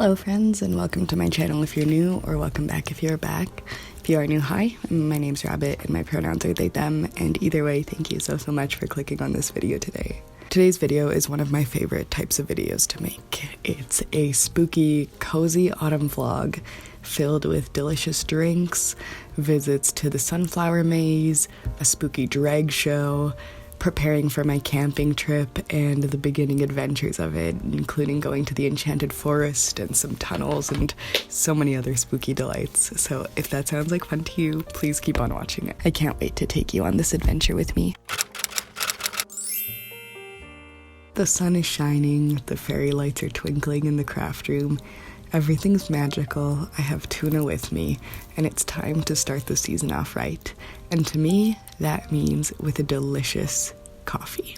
Hello friends, and welcome to my channel if you're new, or welcome back if you're back. If you are new, hi, my name's Rabbit and my pronouns are they, them, and either way, thank you so much for clicking on this video today. Today's video is one of my favorite types of videos to make. It's a spooky, cozy autumn vlog filled with delicious drinks, visits to the sunflower maze, a spooky drag show, preparing for my camping trip, and the beginning adventures of it, including going to the Enchanted Forest and some tunnels and so many other spooky delights. So if that sounds like fun to you, please keep on watching it. I can't wait to take you on this adventure with me. The sun is shining, the fairy lights are twinkling in the craft room. Everything's magical, I have tuna with me, and it's time to start the season off right. And to me, that means with a delicious coffee.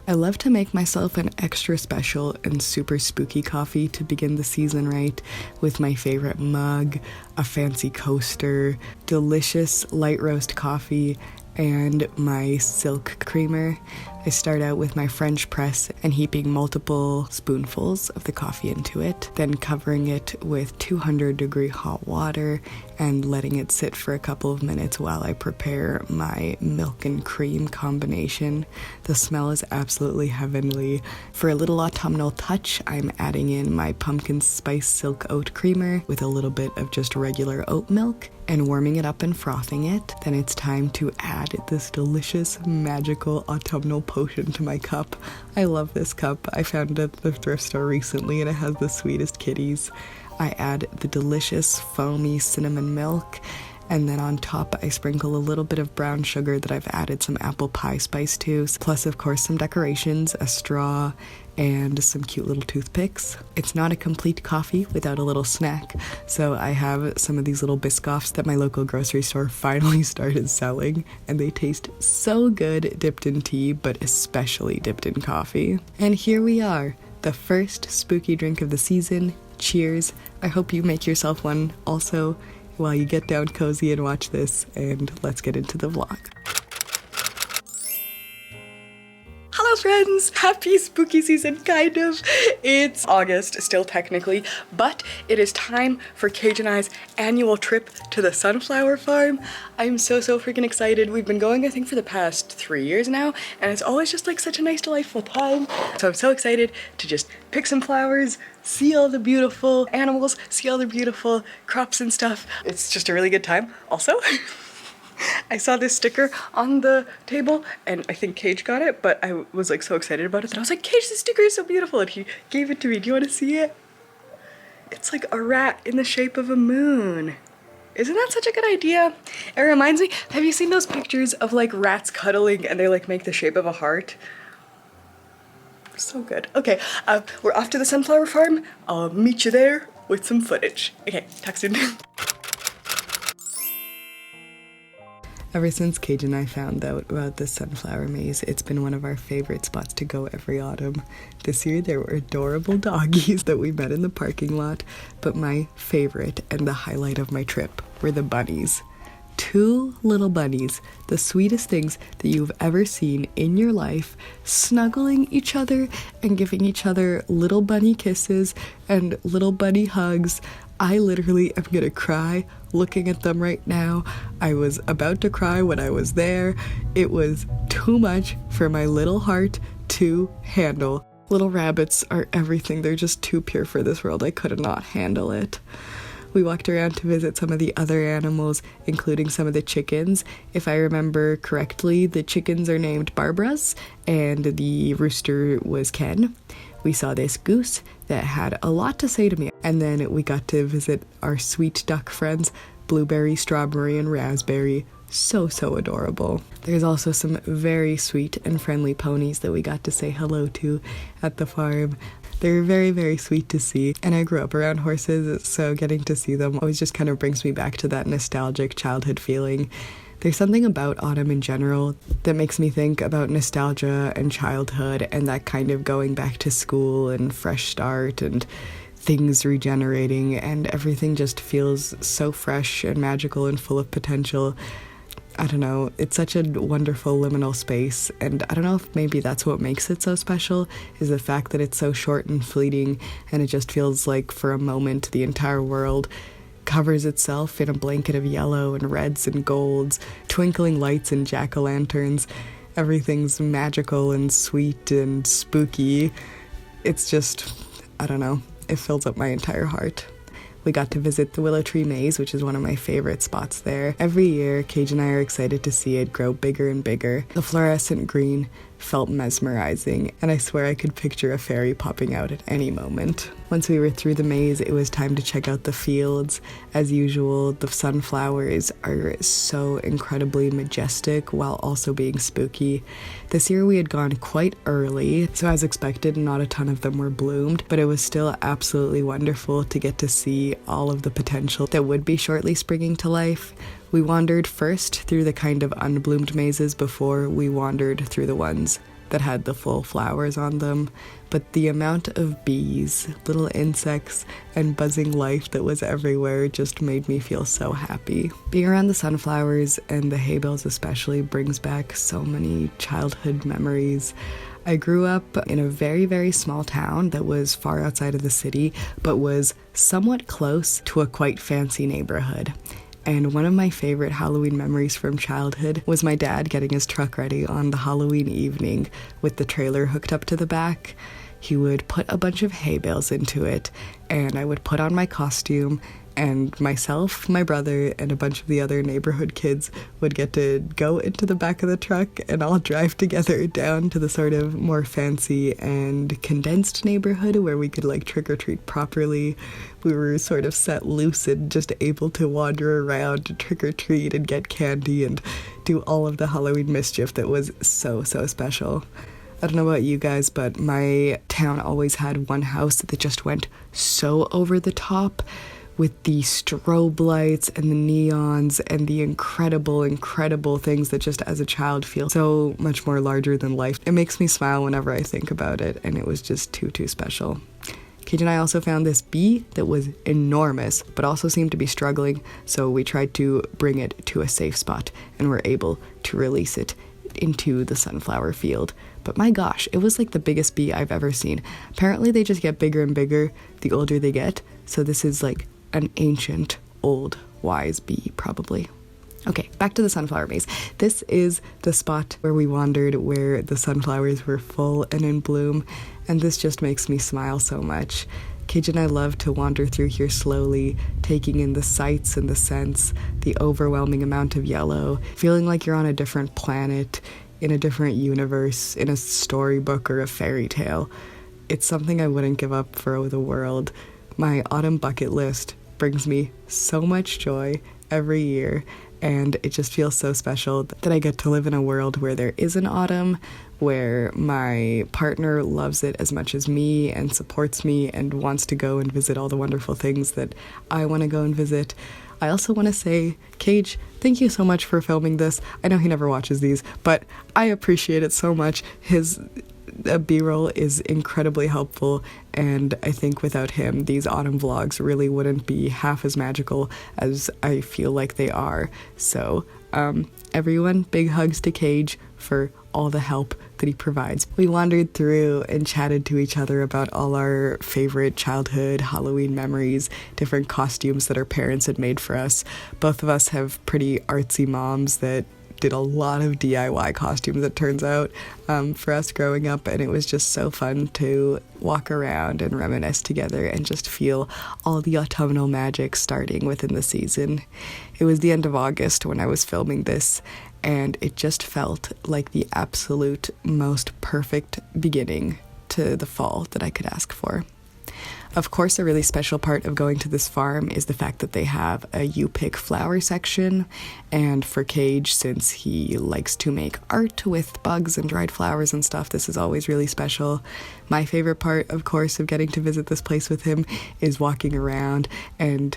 I love to make myself an extra special and super spooky coffee to begin the season right, with my favorite mug, a fancy coaster, delicious light roast coffee, and my silk creamer. I start out with my French press and heaping multiple spoonfuls of the coffee into it, then covering it with 200-degree hot water and letting it sit for a couple of minutes while I prepare my milk and cream combination. The smell is absolutely heavenly. For a little autumnal touch, I'm adding in my pumpkin spice silk oat creamer with a little bit of just regular oat milk and warming it up and frothing it. Then it's time to add this delicious, magical autumnal potion to my cup. I love this cup. I found it at the thrift store recently and it has the sweetest kitties. I add the delicious foamy cinnamon milk, and then on top I sprinkle a little bit of brown sugar that I've added some apple pie spice to, plus of course some decorations, a straw, and some cute little toothpicks. It's not a complete coffee without a little snack, so I have some of these little Biscoffs that my local grocery store finally started selling, and they taste so good dipped in tea, but especially dipped in coffee. And here we are, the first spooky drink of the season. Cheers. I hope you make yourself one also while you get down cozy and watch this, and let's get into the vlog. Hello friends! Happy spooky season, kind of. It's August, still technically, but it is time for Cage and I's annual trip to the sunflower farm. I'm so freaking excited. We've been going, I think, for the past 3 years now, and it's always just like such a nice, delightful time. So I'm so excited to just pick some flowers, see all the beautiful animals, see all the beautiful crops and stuff. It's just a really good time. Also, I saw this sticker on the table and I think Cage got it, but I was like so excited about it that I was like, Cage, this sticker is so beautiful, and he gave it to me. Do you want to see it? It's like a rat in the shape of a moon. Isn't that such a good idea? It reminds me, have you seen those pictures of like rats cuddling and they like make the shape of a heart? So good. Okay, we're off to the sunflower farm. I'll meet you there with some footage. Okay, talk soon. Ever since Cage and I found out about the sunflower maze, it's been one of our favorite spots to go every autumn. This year there were adorable doggies that we met in the parking lot, but my favorite and the highlight of my trip were the bunnies. 2 little bunnies, the sweetest things that you've ever seen in your life, snuggling each other and giving each other little bunny kisses and little bunny hugs. I literally am gonna cry looking at them right now. I was about to cry when I was there. It was too much for my little heart to handle. Little rabbits are everything. They're just too pure for this world. I could not handle it. We walked around to visit some of the other animals, including some of the chickens. If I remember correctly, the chickens are named Barbara's, and the rooster was Ken. We saw this goose that had a lot to say to me, and then we got to visit our sweet duck friends, Blueberry, Strawberry, and Raspberry. So adorable. There's also some very sweet and friendly ponies that we got to say hello to at the farm. They're very sweet to see, and I grew up around horses, so getting to see them always just kind of brings me back to that nostalgic childhood feeling. There's something about autumn in general that makes me think about nostalgia and childhood and that kind of going back to school and fresh start and things regenerating, and everything just feels so fresh and magical and full of potential. I don't know, it's such a wonderful liminal space, and I don't know if maybe that's what makes it so special, is the fact that it's so short and fleeting, and it just feels like for a moment the entire world covers itself in a blanket of yellow and reds and golds, twinkling lights and jack-o'-lanterns. Everything's magical and sweet and spooky. It's just, I don't know, it fills up my entire heart. We got to visit the Willow Tree Maze, which is one of my favorite spots there. Every year, Cage and I are excited to see it grow bigger and bigger. The fluorescent green felt mesmerizing, and I swear I could picture a fairy popping out at any moment. Once we were through the maze, it was time to check out the fields. As usual, the sunflowers are so incredibly majestic while also being spooky. This year we had gone quite early, so as expected, not a ton of them were bloomed, but it was still absolutely wonderful to get to see all of the potential that would be shortly springing to life. We wandered first through the kind of unbloomed mazes before we wandered through the ones that had the full flowers on them, but the amount of bees, little insects, and buzzing life that was everywhere just made me feel so happy. Being around the sunflowers and the hay bales especially brings back so many childhood memories. I grew up in a very, very small town that was far outside of the city, but was somewhat close to a quite fancy neighborhood. And one of my favorite Halloween memories from childhood was my dad getting his truck ready on the Halloween evening with the trailer hooked up to the back. He would put a bunch of hay bales into it, and I would put on my costume, and myself, my brother, and a bunch of the other neighborhood kids would get to go into the back of the truck and all drive together down to the sort of more fancy and condensed neighborhood where we could like trick-or-treat properly. We were sort of set loose and just able to wander around to trick-or-treat and get candy and do all of the Halloween mischief that was so, so special. I don't know about you guys, but my town always had one house that just went so over the top with the strobe lights and the neons and the incredible, incredible things that just as a child feel so much more larger than life. It makes me smile whenever I think about it, and it was just too, too special. Cage and I also found this bee that was enormous, but also seemed to be struggling, so we tried to bring it to a safe spot and were able to release it into the sunflower field. But my gosh, it was like the biggest bee I've ever seen. Apparently they just get bigger and bigger the older they get, so this is like an ancient, old, wise bee, probably. Okay, back to the sunflower maze. This is the spot where we wandered, where the sunflowers were full and in bloom, and this just makes me smile so much. Cage and I love to wander through here slowly, taking in the sights and the scents, the overwhelming amount of yellow, feeling like you're on a different planet, in a different universe, in a storybook or a fairy tale. It's something I wouldn't give up for the world. My autumn bucket list brings me so much joy every year, and it just feels so special that I get to live in a world where there is an autumn, where my partner loves it as much as me and supports me and wants to go and visit all the wonderful things that I want to go and visit. I also want to say, Cage, thank you so much for filming this. I know he never watches these, but I appreciate it so much. His B-roll is incredibly helpful, and I think without him, these autumn vlogs really wouldn't be half as magical as I feel like they are. So, everyone, big hugs to Cage for all the help that he provides. We wandered through and chatted to each other about all our favorite childhood Halloween memories, different costumes that our parents had made for us. Both of us have pretty artsy moms that did a lot of DIY costumes, it turns out, for us growing up, and it was just so fun to walk around and reminisce together and just feel all the autumnal magic starting within the season. It was the end of August when I was filming this, and it just felt like the absolute most perfect beginning to the fall that I could ask for. Of course, a really special part of going to this farm is the fact that they have a you pick flower section, and for Cage, since he likes to make art with bugs and dried flowers and stuff, this is always really special. My favorite part, of course, of getting to visit this place with him is walking around and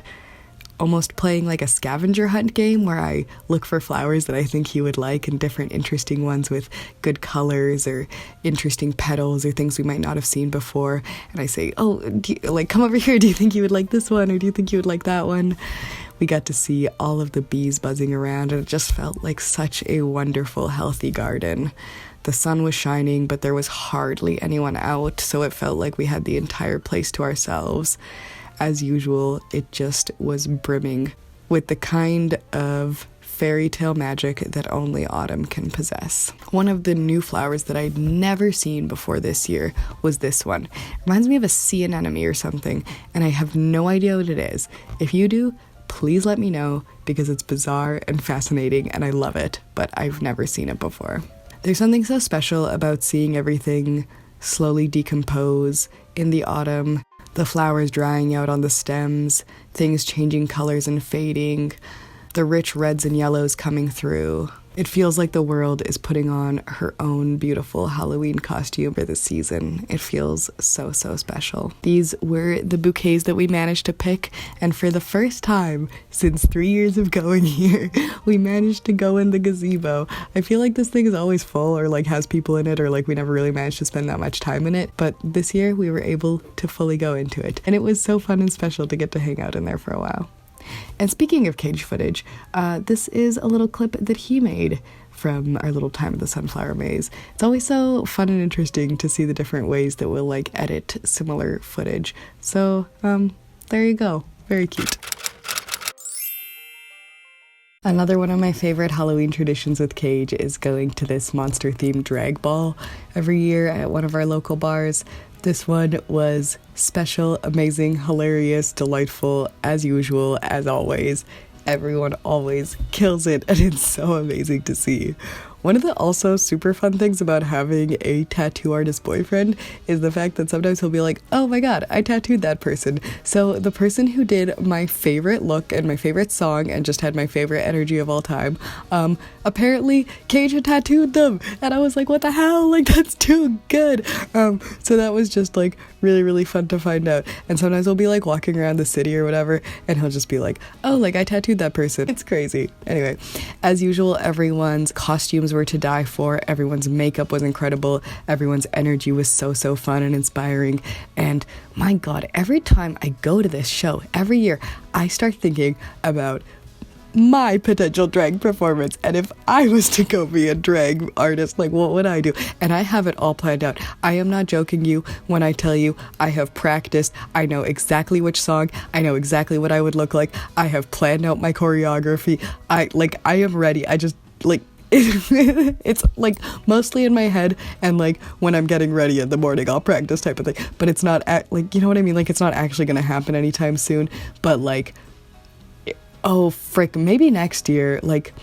almost playing like a scavenger hunt game where I look for flowers that I think he would like and different interesting ones with good colors or interesting petals or things we might not have seen before. And I say, oh, come over here. Do you think you would like this one? Or do you think you would like that one? We got to see all of the bees buzzing around, and it just felt like such a wonderful, healthy garden. The sun was shining, but there was hardly anyone out, so it felt like we had the entire place to ourselves. As usual, it just was brimming with the kind of fairy tale magic that only autumn can possess. One of the new flowers that I'd never seen before this year was this one. It reminds me of a sea anemone or something, and I have no idea what it is. If you do, please let me know, because it's bizarre and fascinating and I love it, but I've never seen it before. There's something so special about seeing everything slowly decompose in the autumn, the flowers drying out on the stems, things changing colors and fading, the rich reds and yellows coming through. It feels like the world is putting on her own beautiful Halloween costume for the season. It feels so, so special. These were the bouquets that we managed to pick, and for the first time since 3 years of going here, we managed to go in the gazebo. I feel like this thing is always full, or like has people in it, or like we never really managed to spend that much time in it, but this year we were able to fully go into it, and it was so fun and special to get to hang out in there for a while. And speaking of cage footage, this is a little clip that he made from our little time at the Sunflower Maze. It's always so fun and interesting to see the different ways that we'll like edit similar footage. So, there you go. Very cute. Another one of my favorite Halloween traditions with Cage is going to this monster-themed drag ball every year at one of our local bars. This one was special, amazing, hilarious, delightful, as usual, as always. Everyone always kills it, and it's so amazing to see. One of the also super fun things about having a tattoo artist boyfriend is the fact that sometimes he'll be like, oh my god, I tattooed that person. So the person who did my favorite look and my favorite song and just had my favorite energy of all time, apparently Cage had tattooed them. And I was like, what the hell? Like, that's too good. So that was just like really, really fun to find out. And sometimes we'll be like walking around the city or whatever, and he'll just be like, oh, like I tattooed that person. It's crazy. Anyway, as usual, everyone's costumes were to die for. Everyone's makeup was incredible. Everyone's energy was so, so fun and inspiring. And my god, every time I go to this show, every year, I start thinking about my potential drag performance, and if I was to go be a drag artist, like what would I do? And I have it all planned out. I am not joking you when I tell you I have practiced. I know exactly which song. I know exactly what I would look like. I have planned out my choreography. I am ready. I just like it's like mostly in my head, and like when I'm getting ready in the morning I'll practice type of thing, but it's not like, you know what I mean, like it's not actually gonna happen anytime soon, but like, oh frick, maybe next year. Like,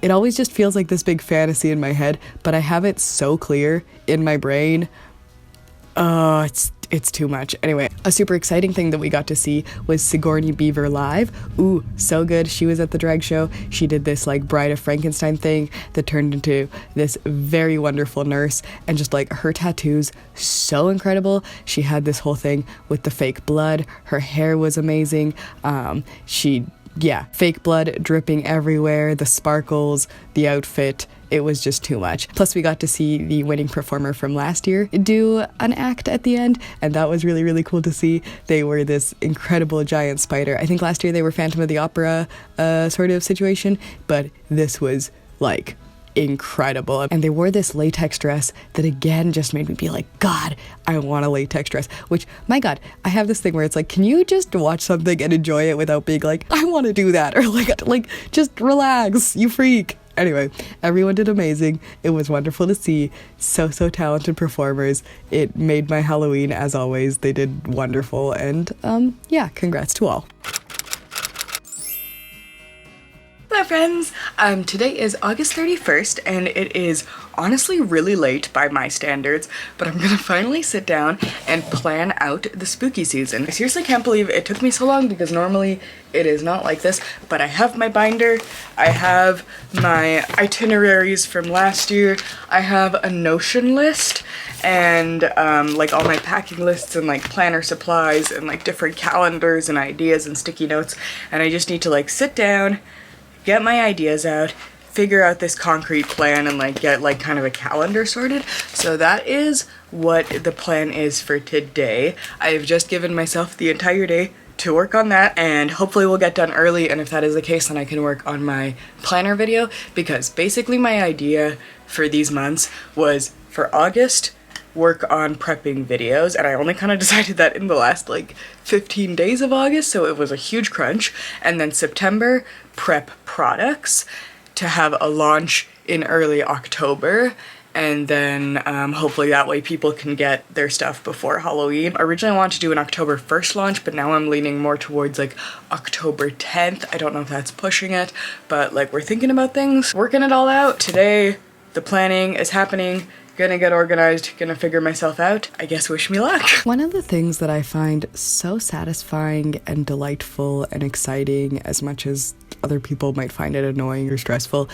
it always just feels like this big fantasy in my head, but I have it so clear in my brain. It's too much. Anyway, a super exciting thing that we got to see was Sigourney Beaver live. Ooh, so good. She was at the drag show. She did this like Bride of Frankenstein thing that turned into this very wonderful nurse, and just like her tattoos, so incredible. She had this whole thing with the fake blood. Her hair was amazing. Fake blood dripping everywhere, the sparkles, the outfit. It was just too much. Plus, we got to see the winning performer from last year do an act at the end, and that was really, really cool to see. They were this incredible giant spider. I think last year they were Phantom of the Opera sort of situation, but this was like incredible. And they wore this latex dress that again just made me be like, god, I want a latex dress. Which, my god, I have this thing where it's like, can you just watch something and enjoy it without being like, I want to do that, or like just relax, you freak. Anyway, everyone did amazing. It was wonderful to see. So talented performers. It made my Halloween, as always. They did wonderful, and congrats to all. Hello friends! Today is August 31st, and it is honestly really late by my standards, but I'm gonna finally sit down and plan out the spooky season. I seriously can't believe it took me so long, because normally it is not like this, but I have my binder, I have my itineraries from last year, I have a Notion list, and like all my packing lists and like planner supplies and like different calendars and ideas and sticky notes, and I just need to like sit down, get my ideas out, figure out this concrete plan, and like get like kind of a calendar sorted. So that is what the plan is for today. I have just given myself the entire day to work on that, and hopefully we'll get done early, and if that is the case then I can work on my planner video, because basically my idea for these months was for August work on prepping videos, and I only kind of decided that in the last like 15 days of August, so it was a huge crunch. And then September, prep products to have a launch in early October, and then hopefully that way people can get their stuff before Halloween. Originally I wanted to do an October 1st launch, but now I'm leaning more towards like October 10th. I don't know if that's pushing it, but like we're thinking about things, working it all out. Today, the planning is happening. Gonna get organized, gonna figure myself out. I guess wish me luck. One of the things that I find so satisfying and delightful and exciting, as much as other people might find it annoying or stressful,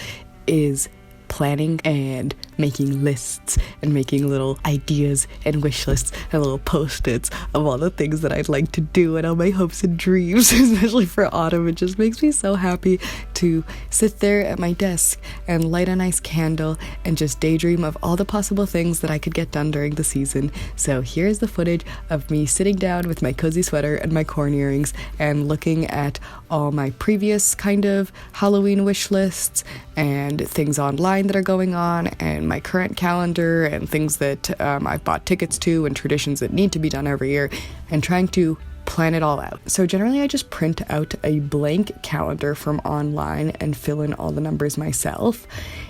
is planning and making lists and making little ideas and wish lists and little post-its of all the things that I'd like to do and all my hopes and dreams, especially for autumn. It just makes me so happy to sit there at my desk and light a nice candle and just daydream of all the possible things that I could get done during the season. So here's the footage of me sitting down with my cozy sweater and my corn earrings and looking at all my previous kind of Halloween wish lists and things online that are going on, and my current calendar and things that I've bought tickets to and traditions that need to be done every year, and trying to plan it all out. So generally I just print out a blank calendar from online and fill in all the numbers myself.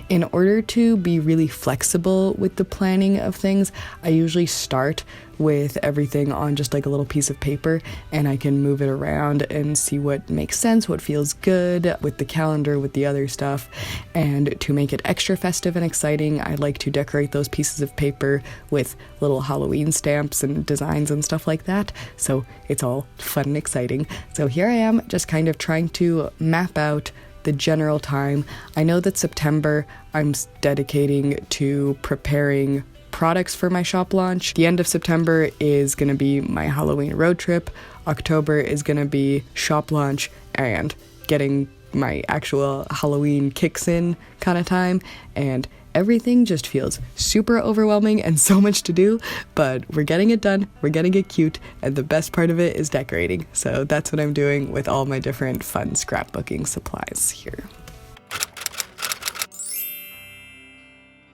In order to be really flexible with the planning of things, I usually start with everything on just like a little piece of paper, and I can move it around and see what makes sense, what feels good with the calendar, with the other stuff. And to make it extra festive and exciting, I like to decorate those pieces of paper with little Halloween stamps and designs and stuff like that, so it's all fun and exciting. So here I am, just kind of trying to map out the general time. I know that September I'm dedicating to preparing products for my shop launch. The end of September is going to be my Halloween road trip. October is going to be shop launch and getting my actual Halloween kicks in kind of time, and everything just feels super overwhelming and so much to do, but we're getting it done, we're getting it cute, and the best part of it is decorating. So that's what I'm doing with all my different fun scrapbooking supplies here.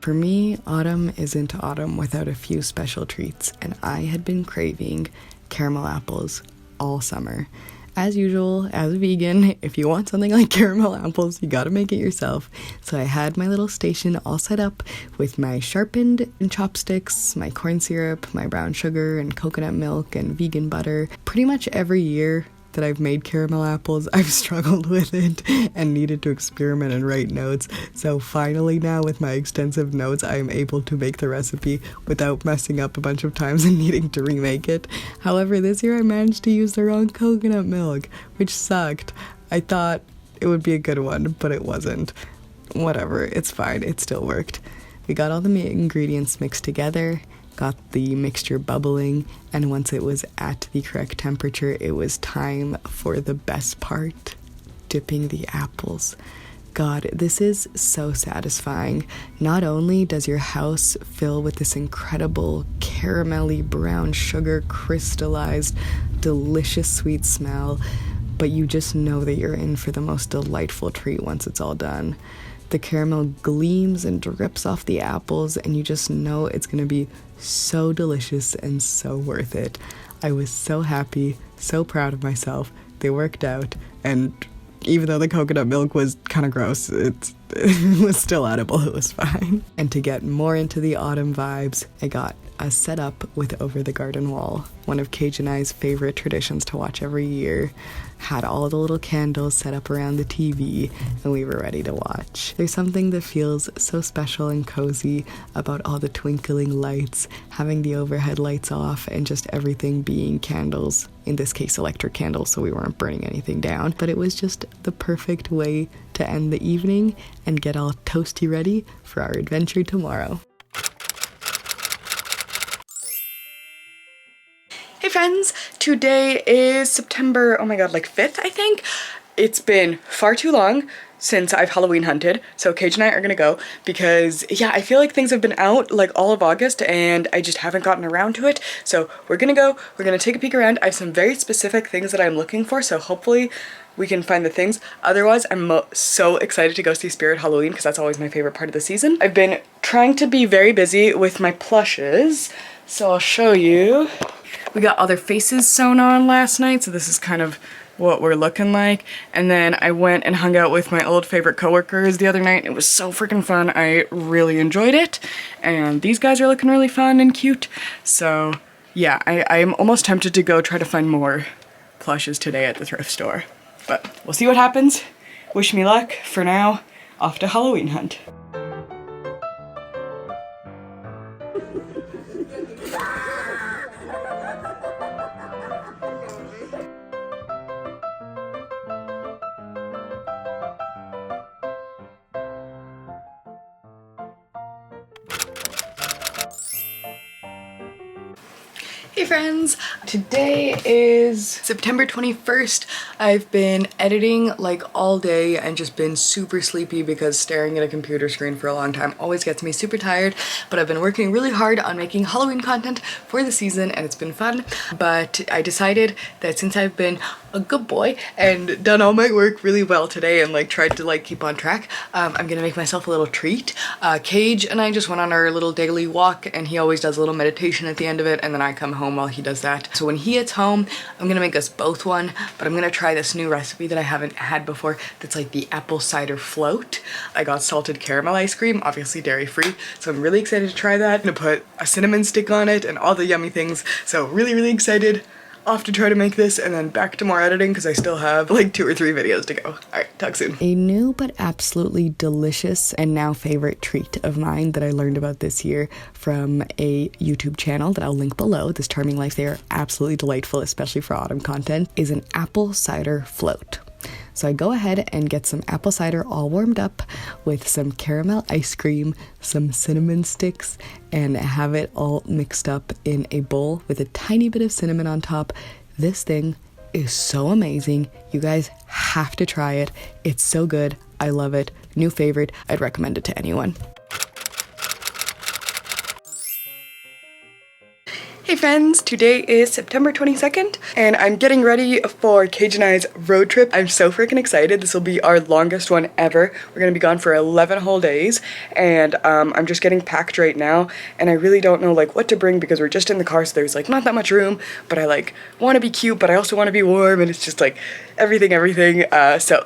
For me, autumn isn't autumn without a few special treats, and I had been craving caramel apples all summer. As usual, as a vegan, if you want something like caramel apples, you gotta make it yourself. So I had my little station all set up with my sharpened chopsticks, my corn syrup, my brown sugar, and coconut milk, and vegan butter. Pretty much every year that I've made caramel apples, I've struggled with it and needed to experiment and write notes. So finally now, with my extensive notes, I am able to make the recipe without messing up a bunch of times and needing to remake it. However, this year I managed to use the wrong coconut milk, which sucked. I thought it would be a good one, but it wasn't. Whatever, it's fine, it still worked. We got all the ingredients mixed together, got the mixture bubbling, and once it was at the correct temperature, it was time for the best part, dipping the apples. God, this is so satisfying. Not only does your house fill with this incredible caramelly brown sugar crystallized delicious sweet smell, but you just know that you're in for the most delightful treat once it's all done. The caramel gleams and drips off the apples, and you just know it's gonna be so delicious and so worth it. I was so happy, so proud of myself. They worked out, and even though the coconut milk was kind of gross, it was still edible. It was fine. And to get more into the autumn vibes, I got a setup with Over the Garden Wall, one of Cage and I's favorite traditions to watch every year. Had all the little candles set up around the TV, and we were ready to watch. There's something that feels so special and cozy about all the twinkling lights, having the overhead lights off, and just everything being candles. In this case, electric candles, so we weren't burning anything down. But it was just the perfect way to end the evening and get all toasty ready for our adventure tomorrow. Hey friends, today is September, oh my god, like 5th, I think. it's been far too long since I've Halloween hunted, so Cage and I are gonna go because, yeah, I feel like things have been out like all of August and I just haven't gotten around to it. So we're gonna go, we're gonna take a peek around. I have some very specific things that I'm looking for, so hopefully we can find the things. Otherwise, I'm so excited to go see Spirit Halloween because that's always my favorite part of the season. I've been trying to be very busy with my plushes, so I'll show you. We got all their faces sewn on last night, so this is kind of what we're looking like. And then I went and hung out with my old favorite coworkers the other night. It was so freaking fun. I really enjoyed it. And these guys are looking really fun and cute. So yeah, I'm almost tempted to go try to find more plushes today at the thrift store. But we'll see what happens. Wish me luck. For now, off to Halloween hunt. Hey friends! Today is September 21st. I've been editing like all day and just been super sleepy because staring at a computer screen for a long time always gets me super tired, but I've been working really hard on making Halloween content for the season and it's been fun. But I decided that since I've been a good boy and done all my work really well today and like tried to like keep on track, I'm gonna make myself a little treat. Cage and I just went on our little daily walk and he always does a little meditation at the end of it and then I come home while he does that. So when he gets home, I'm gonna make us both one, but I'm gonna try this new recipe that I haven't had before that's like the apple cider float. I got salted caramel ice cream, obviously dairy free, so I'm really excited to try that. I'm gonna put a cinnamon stick on it and all the yummy things, so really excited. Off to try to make this and then back to more editing because I still have like 2 or 3 videos to go. Alright, talk soon. A new but absolutely delicious and now favorite treat of mine that I learned about this year from a YouTube channel that I'll link below, This Charming Life. They are absolutely delightful, especially for autumn content, is an apple cider float. So I go ahead and get some apple cider all warmed up with some caramel ice cream, some cinnamon sticks, and have it all mixed up in a bowl with a tiny bit of cinnamon on top. This thing is so amazing. You guys have to try it. It's so good. I love it. New favorite. I'd recommend it to anyone. Hey friends, today is September 22nd and I'm getting ready for Cage and I's road trip. I'm so freaking excited. This will be our longest one ever. We're gonna be gone for 11 whole days and I'm just getting packed right now and I really don't know like what to bring because we're just in the car, so there's like not that much room, but I like want to be cute but I also want to be warm and it's just like everything. So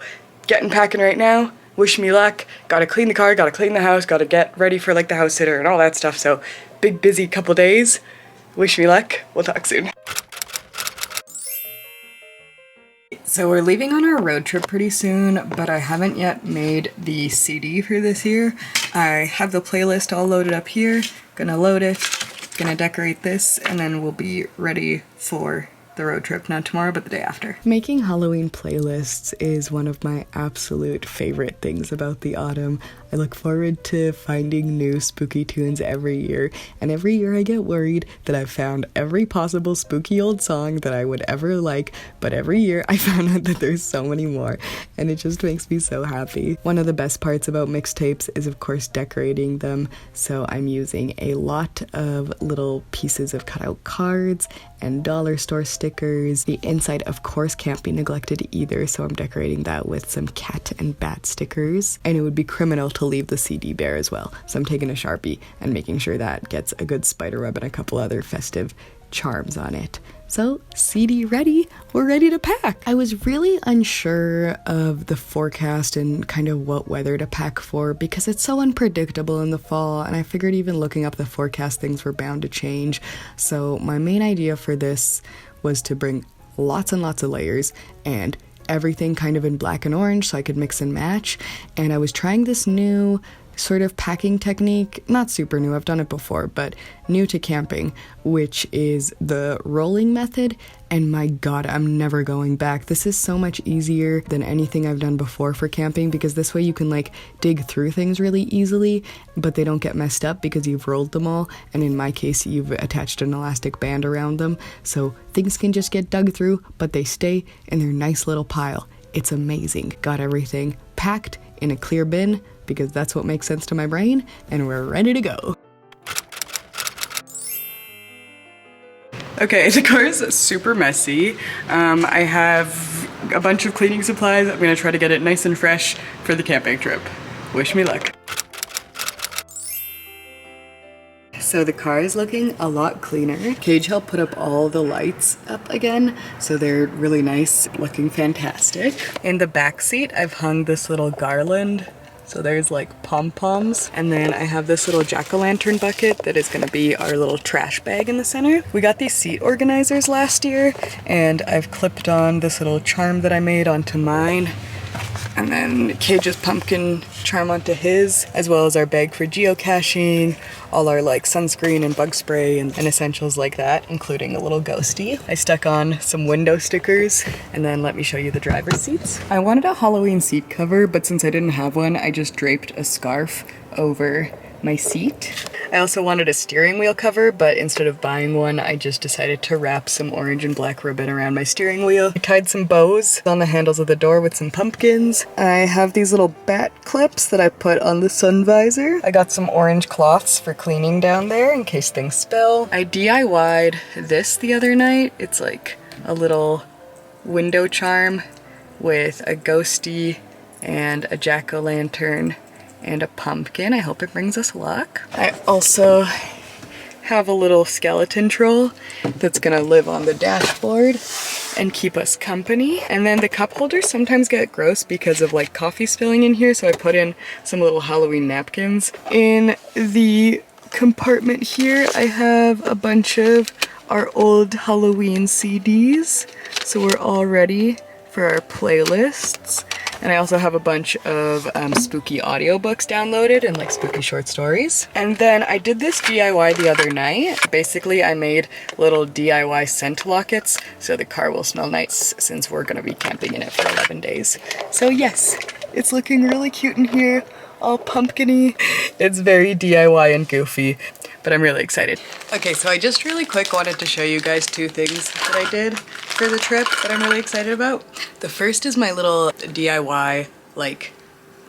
getting packing right now. Wish me luck. Gotta clean the car, gotta clean the house, gotta get ready for like the house sitter and all that stuff. So big busy couple days. Wish me luck. We'll talk soon. So we're leaving on our road trip pretty soon, but I haven't yet made the CD for this year. I have the playlist all loaded up here. Gonna load it, gonna decorate this, and then we'll be ready for the road trip, not tomorrow, but the day after. Making Halloween playlists is one of my absolute favorite things about the autumn. I look forward to finding new spooky tunes every year, and every year I get worried that I've found every possible spooky old song that I would ever like, but every year I found out that there's so many more, and it just makes me so happy. One of the best parts about mixtapes is of course decorating them, so I'm using a lot of little pieces of cutout cards and dollar store stickers. The inside of course can't be neglected either, so I'm decorating that with some cat and bat stickers, and it would be criminal to leave the CD bare as well, so I'm taking a Sharpie and making sure that gets a good spider web and a couple other festive charms on it. So, CD ready, we're ready to pack. I was really unsure of the forecast and kind of what weather to pack for because it's so unpredictable in the fall, and I figured even looking up the forecast things were bound to change. So my main idea for this was to bring lots and lots of layers and everything kind of in black and orange so I could mix and match. And I was trying this new sort of packing technique, not super new, I've done it before, but new to camping, which is the rolling method, and my god, I'm never going back. This is so much easier than anything I've done before for camping because this way you can like dig through things really easily, but they don't get messed up because you've rolled them all, and in my case you've attached an elastic band around them, so things can just get dug through, but they stay in their nice little pile. It's amazing. Got everything packed in a clear bin because that's what makes sense to my brain, and we're ready to go. Okay, the car is super messy. I have a bunch of cleaning supplies. I'm gonna try to get it nice and fresh for the camping trip. Wish me luck. So the car is looking a lot cleaner. Cage helped put up all the lights up again, so they're really nice, looking fantastic. In the back seat, I've hung this little garland. So there's like pom-poms, and then I have this little jack-o'-lantern bucket that is gonna be our little trash bag in the center. We got these seat organizers last year, and I've clipped on this little charm that I made onto mine, and then Cage's pumpkin charm onto his, as well as our bag for geocaching, all our like sunscreen and bug spray and essentials like that, including a little ghosty. I stuck on some window stickers, and then let me show you the driver's seats. I wanted a Halloween seat cover, but since I didn't have one, I just draped a scarf over my seat. I also wanted a steering wheel cover, but instead of buying one, I just decided to wrap some orange and black ribbon around my steering wheel. I tied some bows on the handles of the door with some pumpkins. I have these little bat clips that I put on the sun visor. I got some orange cloths for cleaning down there in case things spill. I DIY'd this the other night. It's like a little window charm with a ghosty and a jack-o'-lantern and a pumpkin. I hope it brings us luck. I also have a little skeleton troll that's gonna live on the dashboard and keep us company. And then the cup holders sometimes get gross because of like coffee spilling in here, so I put in some little Halloween napkins. In the compartment here, I have a bunch of our old Halloween CDs, so we're all ready for our playlists. And I also have a bunch of spooky audiobooks downloaded and like spooky short stories. And then I did this DIY the other night. Basically, I made little DIY scent lockets so the car will smell nice since we're gonna be camping in it for 11 days. So yes, it's looking really cute in here, all pumpkin-y. It's very DIY and goofy, but I'm really excited. Okay, so I just really quick wanted to show you guys two things that I did for the trip that I'm really excited about. The first is my little DIY, like,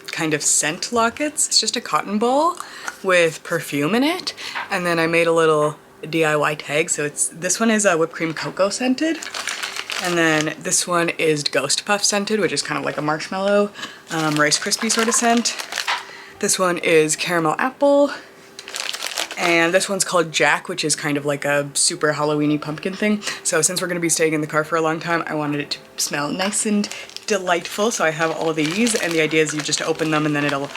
kind of scent lockets. It's just a cotton ball with perfume in it. And then I made a little DIY tag. So this one is a whipped cream cocoa scented. And then this one is Ghost Puff scented, which is kind of like a marshmallow, Rice Krispie sort of scent. This one is caramel apple. And this one's called Jack, which is kind of like a super Halloween-y pumpkin thing. So since we're gonna be staying in the car for a long time, I wanted it to smell nice and delightful. So I have all of these, and the idea is you just open them and then it'll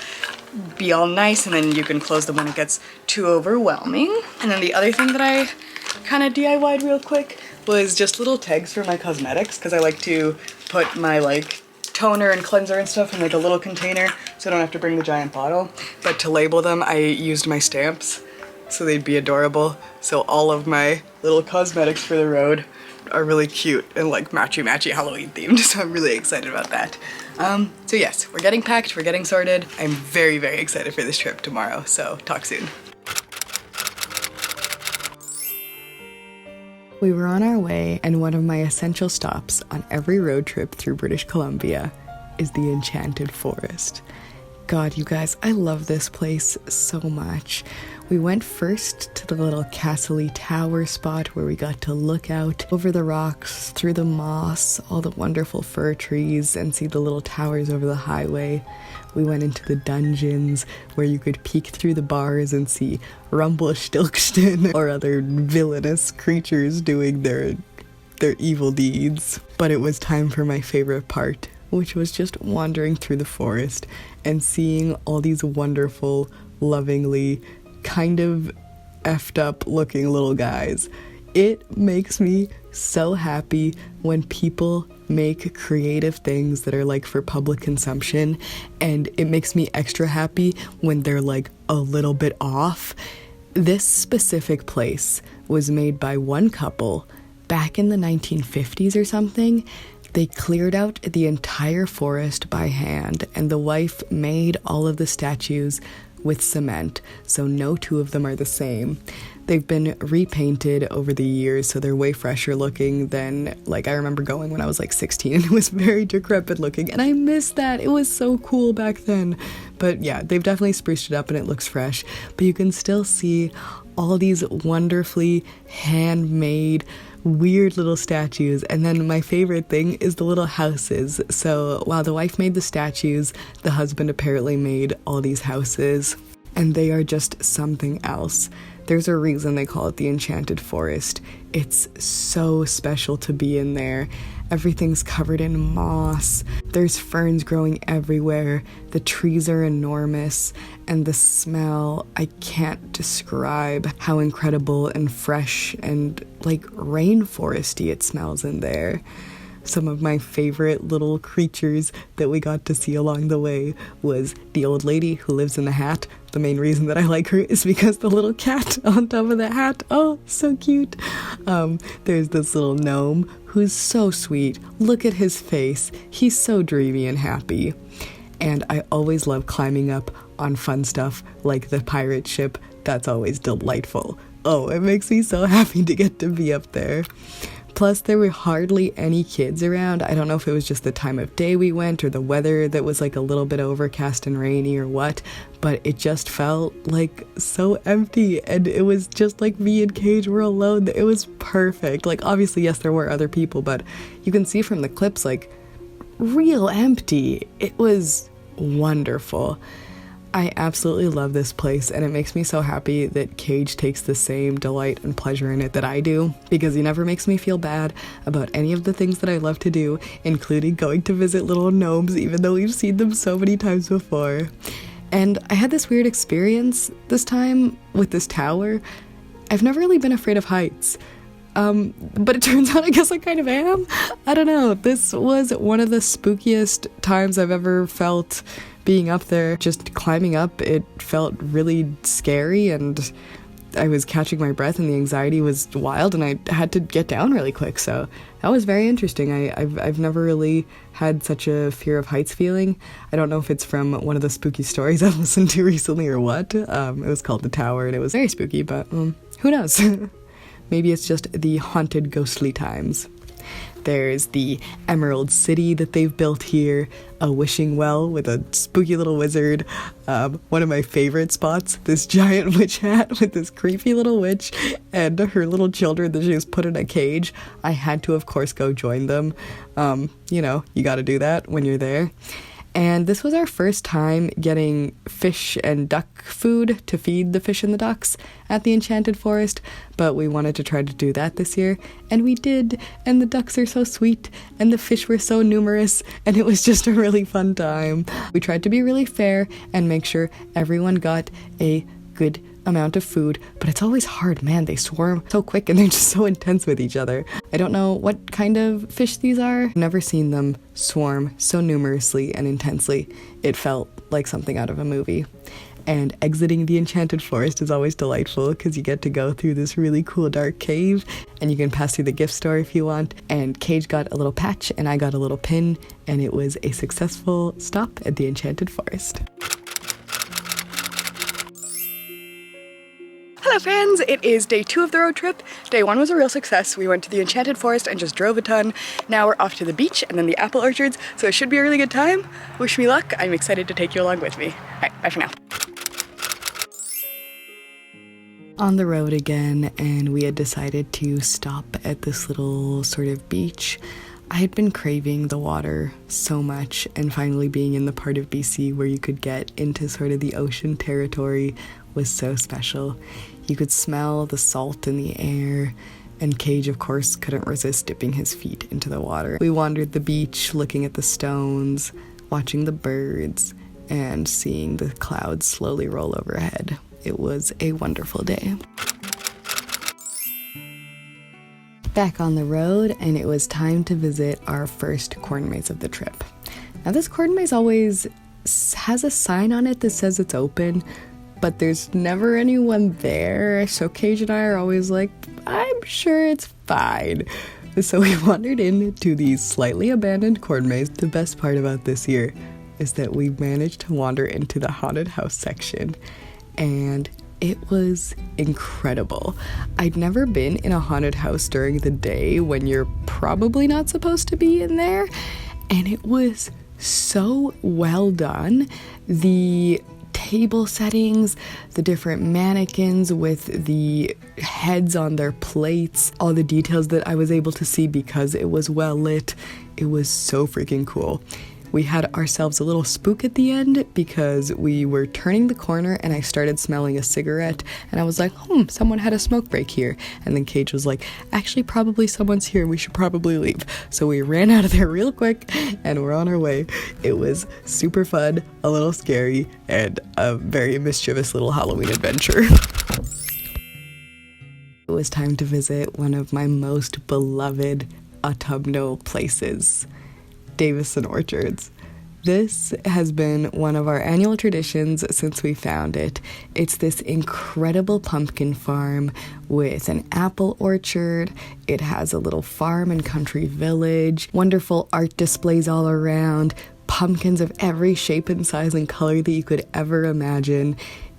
be all nice, and then you can close them when it gets too overwhelming. And then the other thing that I kind of DIY'd real quick was just little tags for my cosmetics, because I like to put my like toner and cleanser and stuff in like a little container so I don't have to bring the giant bottle. But to label them, I used my stamps so they'd be adorable. So all of my little cosmetics for the road are really cute and like matchy Halloween themed, so I'm really excited about that. So yes, we're getting packed, we're getting sorted. I'm very excited for this trip tomorrow, so talk soon. We were on our way, and one of my essential stops on every road trip through British Columbia is the Enchanted Forest. God, you guys, I love this place so much. We went first to the little castle-y tower spot where we got to look out over the rocks, through the moss, all the wonderful fir trees, and see the little towers over the highway. We went into the dungeons where you could peek through the bars and see Rumpelstiltskin or other villainous creatures doing their evil deeds. But it was time for my favorite part, which was just wandering through the forest and seeing all these wonderful, lovingly, kind of effed up looking little guys. It makes me so happy when people make creative things that are like for public consumption, and it makes me extra happy when they're like a little bit off. This specific place was made by one couple back in the 1950s or something. They cleared out the entire forest by hand, and the wife made all of the statues with cement, so no two of them are the same. They've been repainted over the years, so they're way fresher looking than, like, I remember going when I was like 16 and it was very decrepit looking, and I miss that. It was so cool back then. But yeah, they've definitely spruced it up and it looks fresh, but you can still see all these wonderfully handmade weird little statues. And then my favorite thing is the little houses. So while the wife made the statues, the husband apparently made all these houses, and they are just something else. There's a reason they call it the Enchanted Forest. It's so special to be in there. Everything's covered in moss. There's ferns growing everywhere. The trees are enormous. And the smell, I can't describe how incredible and fresh and like rainforesty it smells in there. Some of my favorite little creatures that we got to see along the way was the old lady who lives in the hat. The main reason that I like her is because the little cat on top of the hat. Oh, so cute. There's this little gnome who's so sweet. Look at his face. He's so dreamy and happy. And I always love climbing up on fun stuff like the pirate ship. That's always delightful. Oh, it makes me so happy to get to be up there. Plus, there were hardly any kids around. I don't know if it was just the time of day we went or the weather that was like a little bit overcast and rainy or what, but it just felt like so empty, and it was just like me and Cage were alone. It was perfect. Like, obviously, yes, there were other people, but you can see from the clips, like, real empty. It was wonderful. I absolutely love this place, and it makes me so happy that Cage takes the same delight and pleasure in it that I do, because he never makes me feel bad about any of the things that I love to do, including going to visit little gnomes, even though we've seen them so many times before. And I had this weird experience this time with this tower. I've never really been afraid of heights. But it turns out I guess I kind of am. I don't know. This was one of the spookiest times I've ever felt being up there. Just climbing up, it felt really scary, and I was catching my breath and the anxiety was wild, and I had to get down really quick. So that was very interesting. I've never really had such a fear of heights feeling. I don't know if it's from one of the spooky stories I've listened to recently or what. It was called The Tower, and it was very spooky, but who knows? Maybe it's just the haunted, ghostly times. There's the Emerald City that they've built here, a wishing well with a spooky little wizard. One of my favorite spots, this giant witch hat with this creepy little witch and her little children that she was put in a cage. I had to, of course, go join them. You know, you gotta do that when you're there. And this was our first time getting fish and duck food to feed the fish and the ducks at the Enchanted Forest, but we wanted to try to do that this year, and we did, and the ducks are so sweet, and the fish were so numerous, and it was just a really fun time. We tried to be really fair and make sure everyone got a good amount of food, but it's always hard, man. They swarm so quick and they're just so intense with each other. I don't know what kind of fish these are. I've never seen them swarm so numerously and intensely. It felt like something out of a movie. And exiting the Enchanted Forest is always delightful because you get to go through this really cool dark cave, and you can pass through the gift store if you want. And Cage got a little patch and I got a little pin, and it was a successful stop at the Enchanted Forest. Hello friends, it is day 2 of the road trip. Day 1 was a real success. We went to the Enchanted Forest and just drove a ton. Now we're off to the beach and then the apple orchards, so it should be a really good time. Wish me luck. I'm excited to take you along with me. Alright, bye for now. On the road again, and we had decided to stop at this little sort of beach. I had been craving the water so much, and finally being in the part of BC where you could get into sort of the ocean territory was so special. You could smell the salt in the air, and Cage, of course, couldn't resist dipping his feet into the water. We wandered the beach, looking at the stones, watching the birds, and seeing the clouds slowly roll overhead. It was a wonderful day. Back on the road, and it was time to visit our first corn maze of the trip. Now, this corn maze always has a sign on it that says it's open, but there's never anyone there, so Cage and I are always like, I'm sure it's fine. So we wandered into the slightly abandoned corn maze. The best part about this year is that we managed to wander into the haunted house section. and it was incredible. I'd never been in a haunted house during the day when you're probably not supposed to be in there, and it was so well done. The table settings, the different mannequins with the heads on their plates, all the details that I was able to see because it was well lit. It was so freaking cool. We had ourselves a little spook at the end because we were turning the corner and I started smelling a cigarette and I was like, someone had a smoke break here. And then Cage was like, actually, probably someone's here. We should probably leave. So we ran out of there real quick and we're on our way. It was super fun, a little scary, and a very mischievous little Halloween adventure. It was time to visit one of my most beloved autumnal places, Davison Orchards. This has been one of our annual traditions since we found it. It's this incredible pumpkin farm with an apple orchard. It has a little farm and country village, wonderful art displays all around, pumpkins of every shape and size and color that you could ever imagine.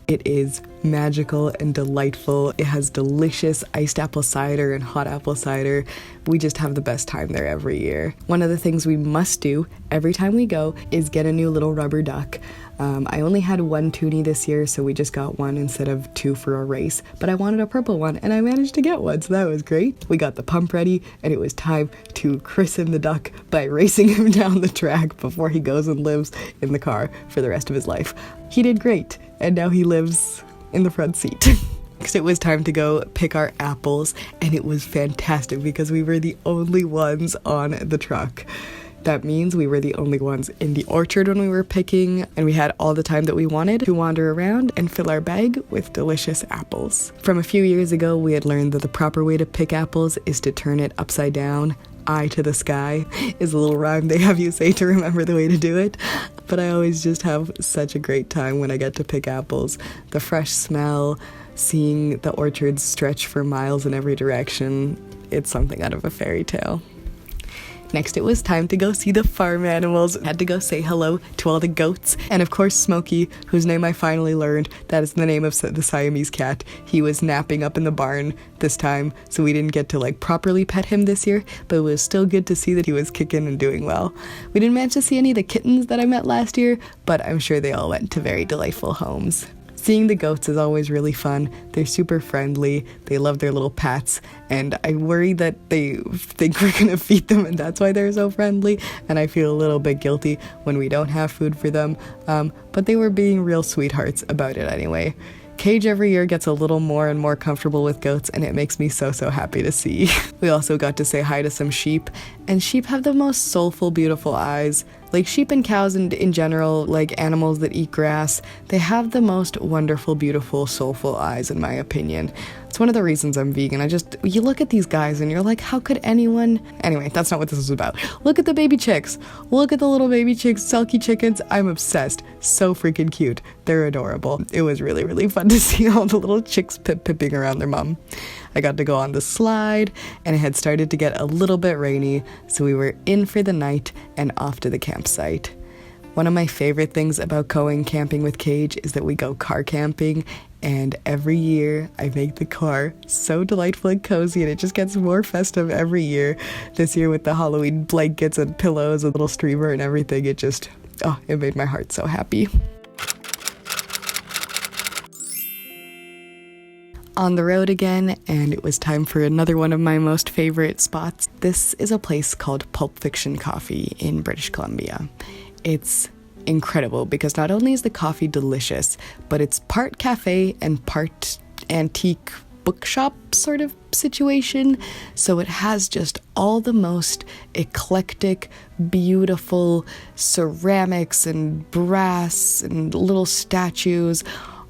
It is magical and delightful. It has delicious iced apple cider and hot apple cider. We just have the best time there every year. One of the things we must do every time we go is get a new little rubber duck. I only had one toonie this year, so we just got one instead of two for a race, but I wanted a purple one and I managed to get one, so that was great. We got the pump ready and it was time to christen the duck by racing him down the track before he goes and lives in the car for the rest of his life. He did great, and now he lives in the front seat. Next, it was time to go pick our apples, and it was fantastic because we were the only ones on the truck. That means we were the only ones in the orchard when we were picking, and we had all the time that we wanted to wander around and fill our bag with delicious apples. From a few years ago, we had learned that the proper way to pick apples is to turn it upside down. Eye to the sky is a little rhyme they have you say to remember the way to do it. But I always just have such a great time when I get to pick apples. The fresh smell, seeing the orchards stretch for miles in every direction, it's something out of a fairy tale. Next, it was time to go see the farm animals. I had to go say hello to all the goats. And of course, Smokey, whose name I finally learned, that is the name of the Siamese cat. He was napping up in the barn this time, so we didn't get to properly pet him this year, but it was still good to see that he was kicking and doing well. We didn't manage to see any of the kittens that I met last year, but I'm sure they all went to very delightful homes. Seeing the goats is always really fun. They're super friendly. They love their little pats, and I worry that they think we're gonna feed them and that's why they're so friendly, and I feel a little bit guilty when we don't have food for them, but they were being real sweethearts about it anyway. Cage every year gets a little more and more comfortable with goats, and it makes me so happy to see. We also got to say hi to some sheep, and sheep have the most soulful, beautiful eyes. Like sheep and cows in general, like animals that eat grass, they have the most wonderful, beautiful, soulful eyes, in my opinion. It's one of the reasons I'm vegan. You look at these guys and you're like, how could anyone? Anyway, that's not what this is about. Look at the baby chicks. Look at the little baby chicks, sulky chickens. I'm obsessed. So freaking cute. They're adorable. It was really, really fun to see all the little chicks pipping around their mom. I got to go on the slide, and it had started to get a little bit rainy, so we were in for the night and off to the campsite. One of my favorite things about going camping with Cage is that we go car camping, and every year I make the car so delightful and cozy, and it just gets more festive every year. This year with the Halloween blankets and pillows, a little streamer and everything, it made my heart so happy. On the road again, and it was time for another one of my most favorite spots. This is a place called Pulp Fiction Coffee in British Columbia. It's incredible because not only is the coffee delicious, but it's part cafe and part antique bookshop sort of situation. So it has just all the most eclectic, beautiful ceramics and brass and little statues,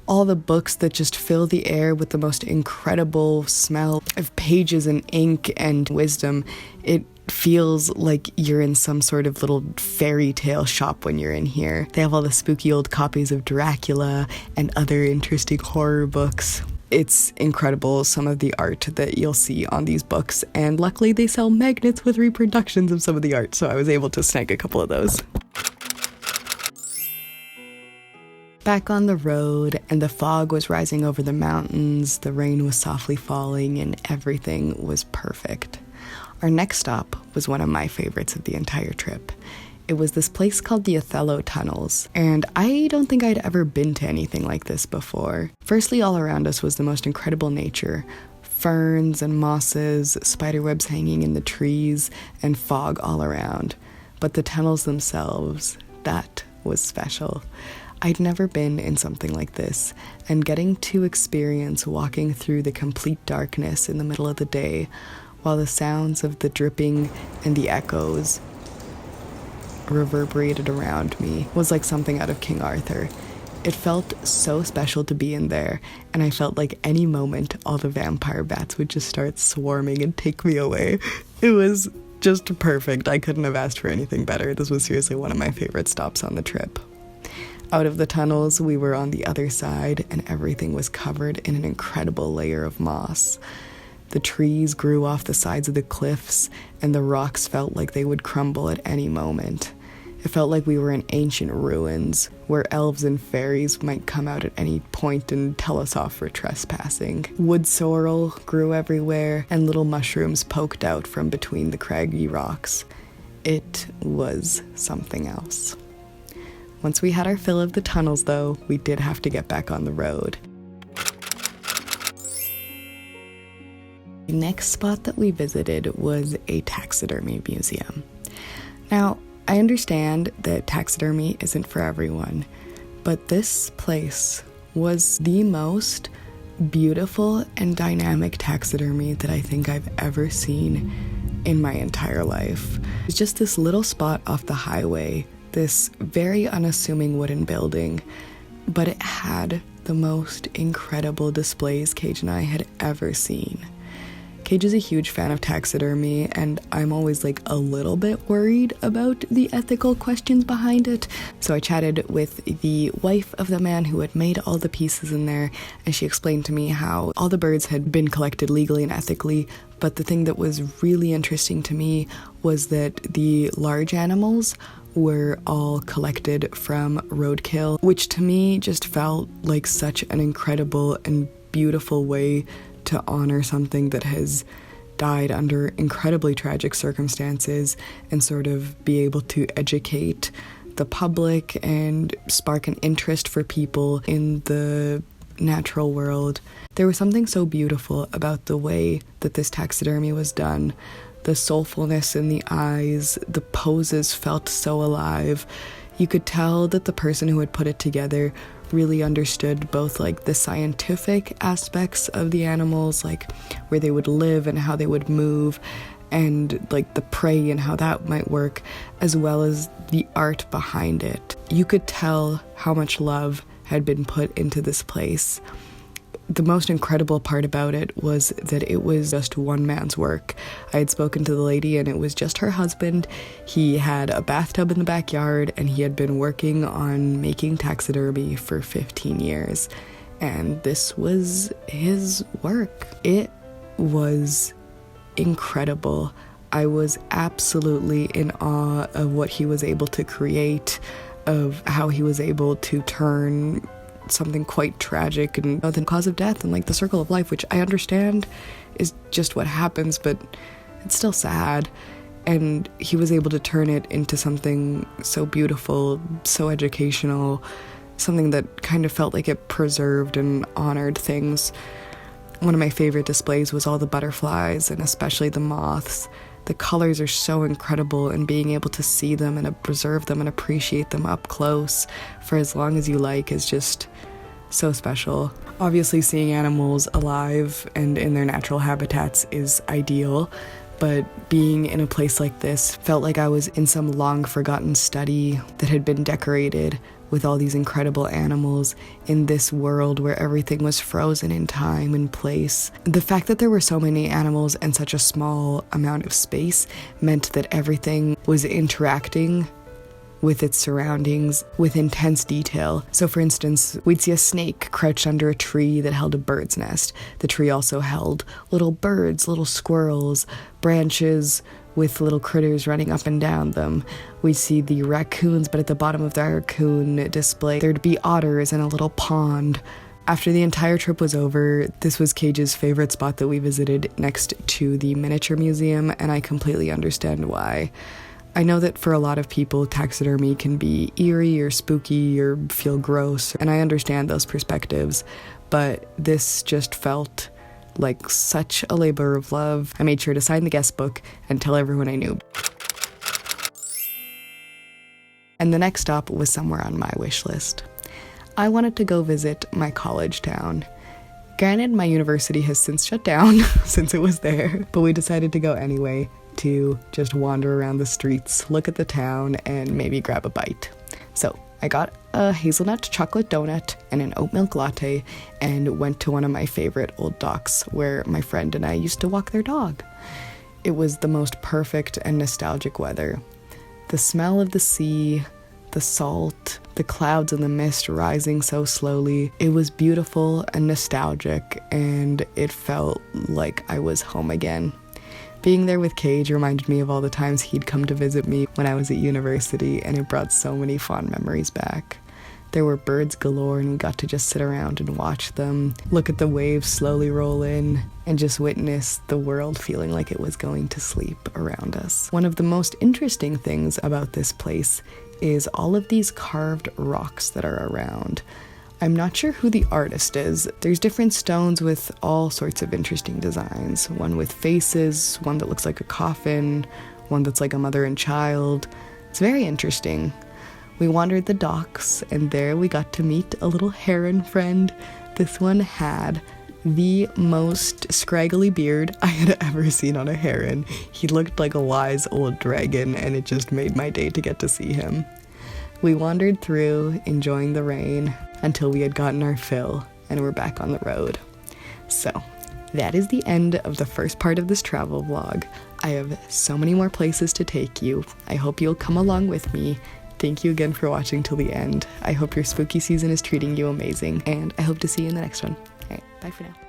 all the books that just fill the air with the most incredible smell of pages and ink and wisdom. It feels like you're in some sort of little fairy tale shop when you're in here. They have all the spooky old copies of Dracula and other interesting horror books. It's incredible, some of the art that you'll see on these books, and luckily they sell magnets with reproductions of some of the art, so I was able to snag a couple of those. back on the road, and the fog was rising over the mountains, the rain was softly falling, and everything was perfect. Our next stop was one of my favorites of the entire trip. It was this place called the Othello Tunnels, and I don't think I'd ever been to anything like this before. Firstly, all around us was the most incredible nature. Ferns and mosses, spiderwebs hanging in the trees, and fog all around. But the tunnels themselves, that was special. I'd never been in something like this, and getting to experience walking through the complete darkness in the middle of the day, while the sounds of the dripping and the echoes reverberated around me, was like something out of King Arthur. It felt so special to be in there, and I felt like any moment all the vampire bats would just start swarming and take me away. It was just perfect. I couldn't have asked for anything better. This was seriously one of my favorite stops on the trip. Out of the tunnels, we were on the other side, and everything was covered in an incredible layer of moss. The trees grew off the sides of the cliffs, and the rocks felt like they would crumble at any moment. It felt like we were in ancient ruins, where elves and fairies might come out at any point and tell us off for trespassing. Wood sorrel grew everywhere, and little mushrooms poked out from between the craggy rocks. It was something else. Once we had our fill of the tunnels, though, we did have to get back on the road. The next spot that we visited was a taxidermy museum. Now, I understand that taxidermy isn't for everyone, but this place was the most beautiful and dynamic taxidermy that I think I've ever seen in my entire life. It's just this little spot off the highway, this very unassuming wooden building, but it had the most incredible displays Cage and I had ever seen. Cage is a huge fan of taxidermy, and I'm always like a little bit worried about the ethical questions behind it. So I chatted with the wife of the man who had made all the pieces in there, and she explained to me how all the birds had been collected legally and ethically, but the thing that was really interesting to me was that the large animals were all collected from roadkill, which to me just felt like such an incredible and beautiful way to honor something that has died under incredibly tragic circumstances and sort of be able to educate the public and spark an interest for people in the natural world. There was something so beautiful about the way that this taxidermy was done. The soulfulness in the eyes, the poses felt so alive. You could tell that the person who had put it together really understood both like the scientific aspects of the animals, like where they would live and how they would move, and like the prey and how that might work, as well as the art behind it. You could tell how much love had been put into this place. The most incredible part about it was that it was just one man's work. I had spoken to the lady and it was just her husband. He had a bathtub in the backyard and he had been working on making taxidermy for 15 years. And this was his work. It was incredible. I was absolutely in awe of what he was able to create, of how he was able to turn something quite tragic and the cause of death and like the circle of life, which I understand is just what happens, but it's still sad. And he was able to turn it into something so beautiful, so educational, something that kind of felt like it preserved and honored things. One of my favorite displays was all the butterflies and especially the moths. The colors are so incredible, and being able to see them and preserve them and appreciate them up close for as long as you like is just so special. Obviously, seeing animals alive and in their natural habitats is ideal, but being in a place like this felt like I was in some long-forgotten study that had been decorated with all these incredible animals in this world where everything was frozen in time and place. The fact that there were so many animals and such a small amount of space meant that everything was interacting with its surroundings with intense detail. So for instance, we'd see a snake crouched under a tree that held a bird's nest. The tree also held little birds, little squirrels, branches with little critters running up and down them. We'd see the raccoons, but at the bottom of the raccoon display, there'd be otters and a little pond. After the entire trip was over, this was Cage's favorite spot that we visited next to the miniature museum, and I completely understand why. I know that for a lot of people, taxidermy can be eerie or spooky or feel gross, and I understand those perspectives, but this just felt like such a labor of love. I made sure to sign the guest book and tell everyone I knew. And the next stop was somewhere on my wish list. I wanted to go visit my college town. Granted, my university has since shut down since it was there, but we decided to go anyway to just wander around the streets, look at the town, and maybe grab a bite. So I got a hazelnut chocolate donut and an oat milk latte and went to one of my favorite old docks where my friend and I used to walk their dog. It was the most perfect and nostalgic weather. The smell of the sea, the salt, the clouds and the mist rising so slowly. It was beautiful and nostalgic, and it felt like I was home again. Being there with Cage reminded me of all the times he'd come to visit me when I was at university, and it brought so many fond memories back. There were birds galore, and we got to just sit around and watch them, look at the waves slowly roll in, and just witness the world feeling like it was going to sleep around us. One of the most interesting things about this place is all of these carved rocks that are around. I'm not sure who the artist is. There's different stones with all sorts of interesting designs. One with faces, one that looks like a coffin, one that's like a mother and child. It's very interesting. We wandered the docks, and there we got to meet a little heron friend. This one had the most scraggly beard I had ever seen on a heron. He looked like a wise old dragon, and it just made my day to get to see him. We wandered through, enjoying the rain, until we had gotten our fill, and we're back on the road. So, that is the end of the first part of this travel vlog. I have so many more places to take you. I hope you'll come along with me. Thank you again for watching till the end. I hope your spooky season is treating you amazing, and I hope to see you in the next one. All right, bye for now.